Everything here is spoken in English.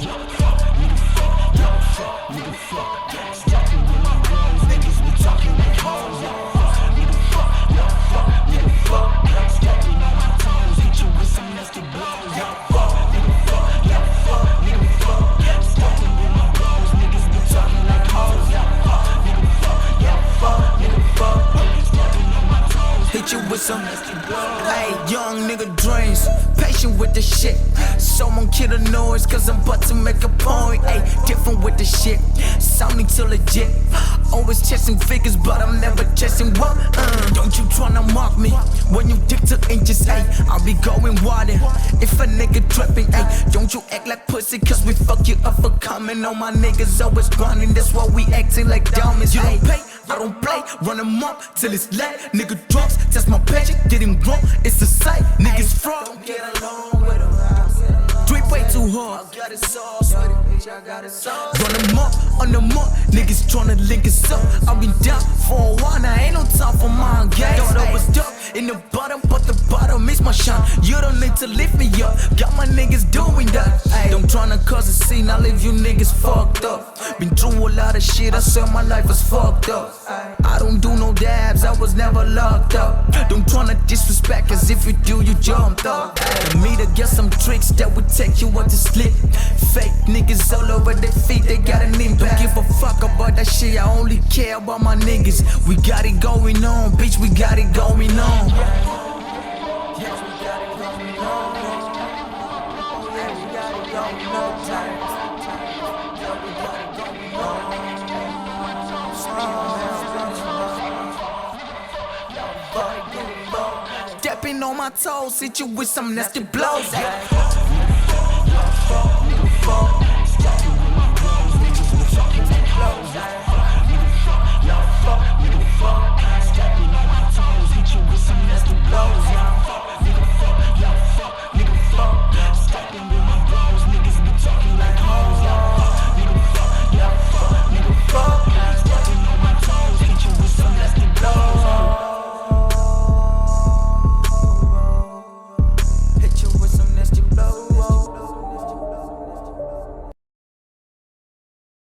Hit you with some, hey, young nigga dreams, patient with the shit. Someone kill the noise, cause I'm about to make a point. Hey, different with the shit, sounding too legit. Always chasing figures, but I'm never chasing what? Don't you tryna mock me when you dick to inches, hey. I'll be going wider if a nigga tripping, hey. Don't you act like pussy, cause we fuck you up for coming. All my niggas always grinding, that's why we acting like diamonds. You don't pay, I don't play, run them up till it's late. Nigga drugs, test my patient, getting wrong, it's a sight. Niggas fraud, don't get along with them. Drip way too hard, I got it sauce, run them up, on them up, niggas tryna link us up. I've been down for a while, now ain't no time for my game. Thought I was dark in the bottom, but the bottom is my shine. You don't need to lift me up, got my niggas doing that. Don't tryna cause a scene, I leave you niggas fucked up. Been through a lot of shit, I said my life was fucked up. I don't do no dabs, I was never locked up. Don't tryna disrespect, cause if you do, you jumped up. Me to get some tricks that would take you out to sleep. Fake niggas all over their feet, they got an impact. Don't give a fuck about that shit, I only care about my niggas. We got it going on, bitch, we got it going on. Stepping on my toes, hit you with some nasty blows.